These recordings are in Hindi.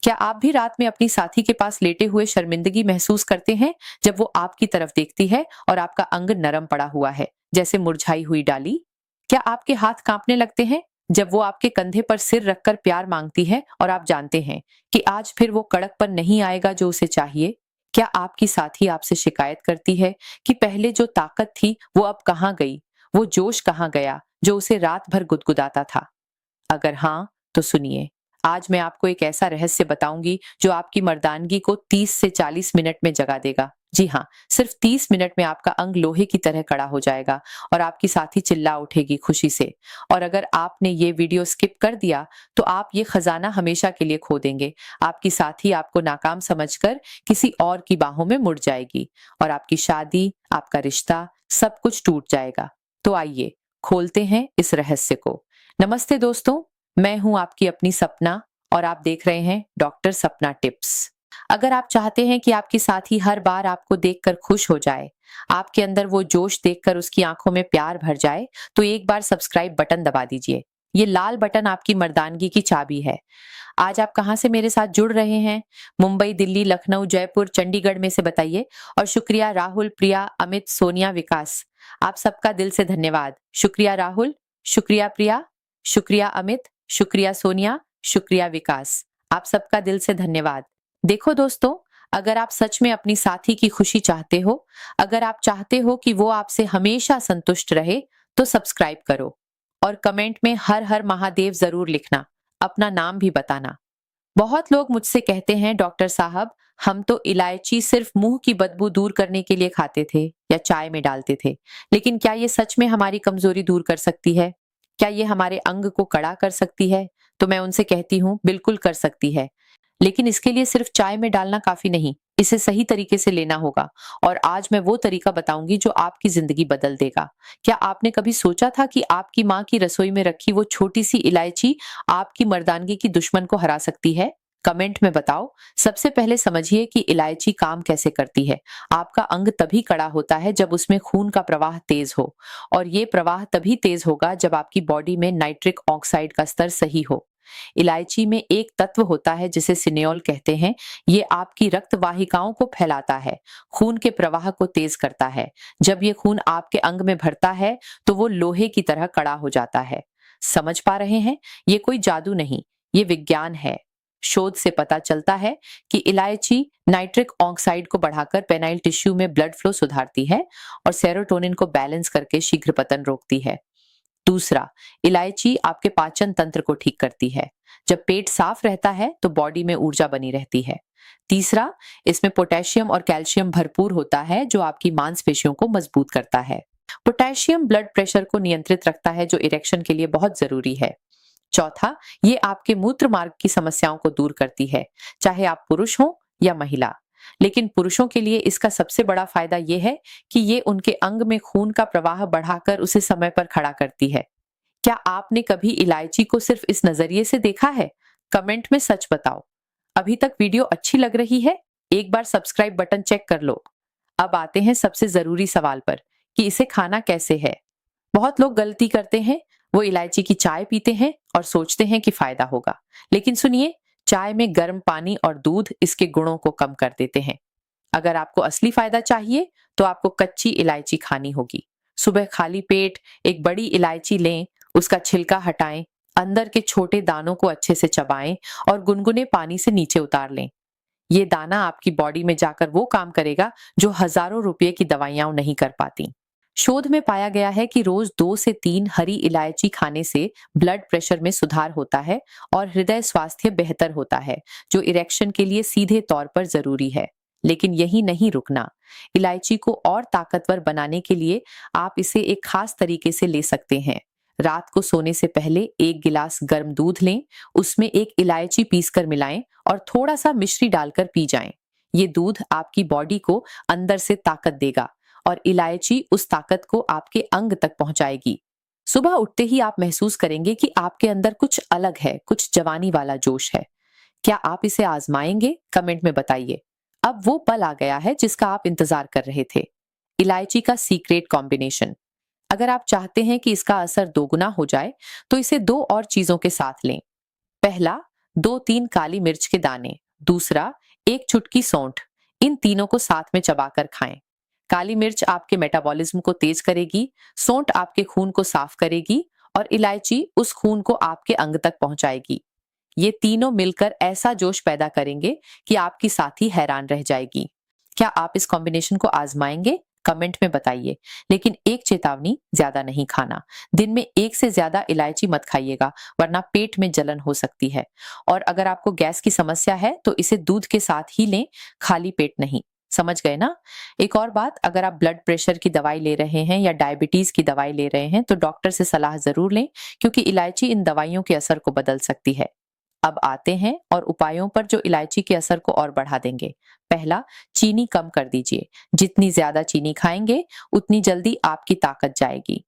क्या आप भी रात में अपनी साथी के पास लेटे हुए शर्मिंदगी महसूस करते हैं जब वो आपकी तरफ देखती है और आपका अंग नरम पड़ा हुआ है, जैसे मुरझाई हुई डाली? क्या आपके हाथ कांपने लगते हैं जब वो आपके कंधे पर सिर रखकर प्यार मांगती है और आप जानते हैं कि आज फिर वो कड़कपन नहीं आएगा जो उसे चाहिए? क्या आपकी साथी आपसे शिकायत करती है कि पहले जो ताकत थी वो अब कहाँ गई, वो जोश कहाँ गया जो उसे रात भर गुदगुदाता था? अगर हाँ, तो सुनिए, आज मैं आपको एक ऐसा रहस्य बताऊंगी जो आपकी मर्दानगी को 30 से 40 मिनट में जगा देगा। जी हाँ, सिर्फ 30 मिनट में आपका अंग लोहे की तरह कड़ा हो जाएगा और आपकी साथी चिल्ला उठेगी खुशी से। और अगर आपने ये वीडियो स्किप कर दिया, तो आप ये खजाना हमेशा के लिए खो देंगे। आपकी साथी आपको नाकाम समझकर किसी और की बाहों में मुड़ जाएगी और आपकी शादी, आपका रिश्ता, सब कुछ टूट जाएगा। तो आइए, खोलते हैं इस रहस्य को। नमस्ते दोस्तों, मैं हूं आपकी अपनी सपना और आप देख रहे हैं डॉक्टर सपना टिप्स। अगर आप चाहते हैं कि आपकी साथी हर बार आपको देखकर खुश हो जाए, आपके अंदर वो जोश देखकर उसकी आंखों में प्यार भर जाए, तो एक बार सब्सक्राइब बटन दबा दीजिए। ये लाल बटन आपकी मर्दानगी की चाबी है। आज आप कहां से मेरे साथ जुड़ रहे हैं? मुंबई, दिल्ली, लखनऊ, जयपुर, चंडीगढ़ में से बताइए। और शुक्रिया राहुल, प्रिया, अमित, सोनिया, विकास। आप सबका दिल से धन्यवाद। शुक्रिया राहुल, शुक्रिया प्रिया, शुक्रिया अमित, शुक्रिया सोनिया, शुक्रिया विकास। आप सबका दिल से धन्यवाद। देखो दोस्तों, अगर आप सच में अपनी साथी की खुशी चाहते हो, अगर आप चाहते हो कि वो आपसे हमेशा संतुष्ट रहे, तो सब्सक्राइब करो और कमेंट में हर हर महादेव जरूर लिखना, अपना नाम भी बताना। बहुत लोग मुझसे कहते हैं, डॉक्टर साहब, हम तो इलायची सिर्फ मुंह की बदबू दूर करने के लिए खाते थे या चाय में डालते थे, लेकिन क्या ये सच में हमारी कमजोरी दूर कर सकती है? क्या ये हमारे अंग को कड़ा कर सकती है? तो मैं उनसे कहती हूँ, बिल्कुल कर सकती है, लेकिन इसके लिए सिर्फ चाय में डालना काफी नहीं, इसे सही तरीके से लेना होगा। और आज मैं वो तरीका बताऊंगी जो आपकी जिंदगी बदल देगा। क्या आपने कभी सोचा था कि आपकी माँ की रसोई में रखी वो छोटी सी इलायची आपकी मर्दानगी की दुश्मन को हरा सकती है? कमेंट में बताओ। सबसे पहले समझिए कि इलायची काम कैसे करती है। आपका अंग तभी कड़ा होता है जब उसमें खून का प्रवाह तेज हो, और ये प्रवाह तभी तेज होगा जब आपकी बॉडी में नाइट्रिक ऑक्साइड का स्तर सही हो। इलायची में एक तत्व होता है जिसे सिनेॉल कहते हैं। ये आपकी रक्त वाहिकाओं को फैलाता है, खून के प्रवाह को तेज करता है। जब ये खून आपके अंग में भरता है तो वो लोहे की तरह कड़ा हो जाता है। समझ पा रहे हैं? ये कोई जादू नहीं, ये विज्ञान है। शोध से पता चलता है कि इलायची नाइट्रिक ऑक्साइड को बढ़ाकर पेनाइल टिश्यू में ब्लड फ्लो सुधारती है और सेरोटोनिन को बैलेंस करके शीघ्र पतन रोकती है। दूसरा, इलायची आपके पाचन तंत्र को ठीक करती है। जब पेट साफ रहता है तो बॉडी में ऊर्जा बनी रहती है। तीसरा, इसमें पोटेशियम और कैल्शियम भरपूर होता है जो आपकी मांसपेशियों को मजबूत करता है। पोटेशियम ब्लड प्रेशर को नियंत्रित रखता है जो इरेक्शन के लिए बहुत जरूरी है। चौथा, ये आपके मूत्र मार्ग की समस्याओं को दूर करती है, चाहे आप पुरुष हो या महिला। लेकिन पुरुषों के लिए इसका सबसे बड़ा फायदा यह है कि ये उनके अंग में खून का प्रवाह बढ़ाकर उसे समय पर खड़ा करती है। क्या आपने कभी इलायची को सिर्फ इस नजरिए से देखा है? कमेंट में सच बताओ। अभी तक वीडियो अच्छी लग रही है? एक बार सब्सक्राइब बटन चेक कर लो। अब आते हैं सबसे जरूरी सवाल पर कि इसे खाना कैसे है। बहुत लोग गलती करते हैं, वो इलायची की चाय पीते हैं और सोचते हैं कि फायदा होगा, लेकिन सुनिए, चाय में गर्म पानी और दूध इसके गुणों को कम कर देते हैं। अगर आपको असली फायदा चाहिए तो आपको कच्ची इलायची खानी होगी। सुबह खाली पेट एक बड़ी इलायची लें, उसका छिलका हटाएं, अंदर के छोटे दानों को अच्छे से चबाएं और गुनगुने पानी से नीचे उतार लें। ये दाना आपकी बॉडी में जाकर वो काम करेगा जो हजारों रुपए की दवाइयां नहीं कर पाती। शोध में पाया गया है कि रोज 2 से 3 हरी इलायची खाने से ब्लड प्रेशर में सुधार होता है और हृदय स्वास्थ्य बेहतर होता है, जो इरेक्शन के लिए सीधे तौर पर जरूरी है। लेकिन यही नहीं रुकना। इलायची को और ताकतवर बनाने के लिए आप इसे एक खास तरीके से ले सकते हैं। रात को सोने से पहले 1 गिलास गर्म दूध लें, उसमें एक इलायची पीसकर मिलाएं और थोड़ा सा मिश्री डालकर पी जाएं। ये दूध आपकी बॉडी को अंदर से ताकत देगा और इलायची उस ताकत को आपके अंग तक पहुंचाएगी। सुबह उठते ही आप महसूस करेंगे कि आपके अंदर कुछ अलग है, कुछ जवानी वाला जोश है। क्या आप इसे आजमाएंगे? कमेंट में बताइए। अब वो पल आ गया है जिसका आप इंतजार कर रहे थे। इलायची का सीक्रेट कॉम्बिनेशन। अगर आप चाहते हैं कि इसका असर दोगुना हो जाए तो इसे 2 और चीजों के साथ लें। पहला, 2-3 काली मिर्च के दाने। दूसरा, 1 चुटकी सौंठ। इन तीनों को साथ में चबाकर खाएं। काली मिर्च आपके मेटाबॉलिज्म को तेज करेगी, सौंठ आपके खून को साफ करेगी और इलायची उस खून को आपके अंग तक पहुंचाएगी। ये तीनों मिलकर ऐसा जोश पैदा करेंगे कि आपकी साथी हैरान रह जाएगी। क्या आप इस कॉम्बिनेशन को आजमाएंगे? कमेंट में बताइए। लेकिन एक चेतावनी, ज्यादा नहीं खाना। दिन में 1 से ज्यादा इलायची मत खाइएगा, वरना पेट में जलन हो सकती है। और अगर आपको गैस की समस्या है तो इसे दूध के साथ ही लें, खाली पेट नहीं। समझ गए ना? एक और बात, अगर आप ब्लड प्रेशर की दवाई ले रहे हैं या डायबिटीज की दवाई ले रहे हैं तो डॉक्टर से सलाह जरूर लें, क्योंकि इलायची इन दवाइयों के असर को बदल सकती है। अब आते हैं और उपायों पर जो इलायची के असर को और बढ़ा देंगे। पहला, चीनी कम कर दीजिए। जितनी ज्यादा चीनी खाएंगे उतनी जल्दी आपकी ताकत जाएगी।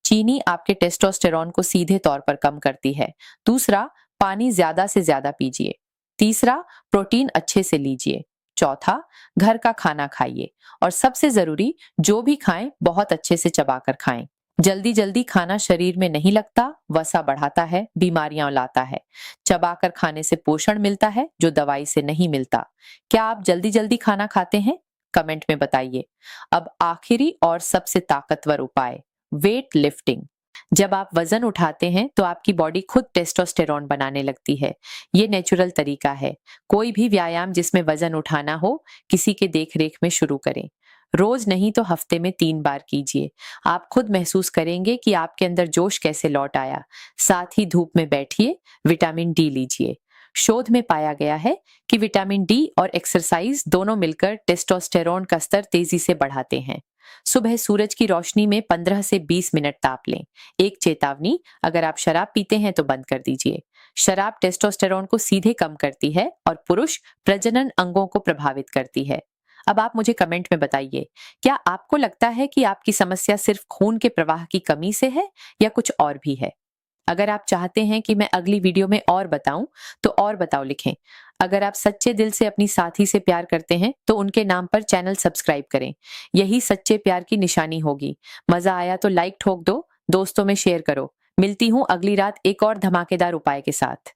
चीनी आपके टेस्टोस्टेरोन को सीधे तौर पर कम करती है। दूसरा, पानी ज्यादा से ज्यादा पीजिए। तीसरा, प्रोटीन अच्छे से लीजिए। चौथा, घर का खाना खाइए। और सबसे जरूरी, जो भी खाएं बहुत अच्छे से चबाकर खाएं। जल्दी जल्दी खाना शरीर में नहीं लगता, वसा बढ़ाता है, बीमारियां लाता है। चबाकर खाने से पोषण मिलता है जो दवाई से नहीं मिलता। क्या आप जल्दी जल्दी खाना खाते हैं? कमेंट में बताइए। अब आखिरी और सबसे ताकतवर उपाय, वेट लिफ्टिंग। जब आप वजन उठाते हैं तो आपकी बॉडी खुद टेस्टोस्टेरोन बनाने लगती है। ये नेचुरल तरीका है। कोई भी व्यायाम जिसमें वजन उठाना हो, किसी के देखरेख में शुरू करें। रोज नहीं तो हफ्ते में 3 बार कीजिए। आप खुद महसूस करेंगे कि आपके अंदर जोश कैसे लौट आया। साथ ही धूप में बैठिए, विटामिन डी लीजिए। शोध में पाया गया है कि विटामिन डी और एक्सरसाइज दोनों मिलकर टेस्टोस्टेरोन का स्तर तेजी से बढ़ाते हैं। सुबह सूरज की रोशनी में 15 से 20 मिनट ताप लें। एक चेतावनी, अगर आप शराब पीते हैं तो बंद कर दीजिए। शराब टेस्टोस्टेरोन को सीधे कम करती है और पुरुष प्रजनन अंगों को प्रभावित करती है। अब आप मुझे कमेंट में बताइए, क्या आपको लगता है कि आपकी समस्या सिर्फ खून के प्रवाह की कमी से है या कुछ और भी है? अगर आप चाहते हैं कि मैं अगली वीडियो में और बताऊं तो और बताओ लिखें। अगर आप सच्चे दिल से अपनी साथी से प्यार करते हैं तो उनके नाम पर चैनल सब्सक्राइब करें। यही सच्चे प्यार की निशानी होगी। मजा आया तो लाइक ठोक दो, दोस्तों में शेयर करो। मिलती हूं अगली रात एक और धमाकेदार उपाय के साथ।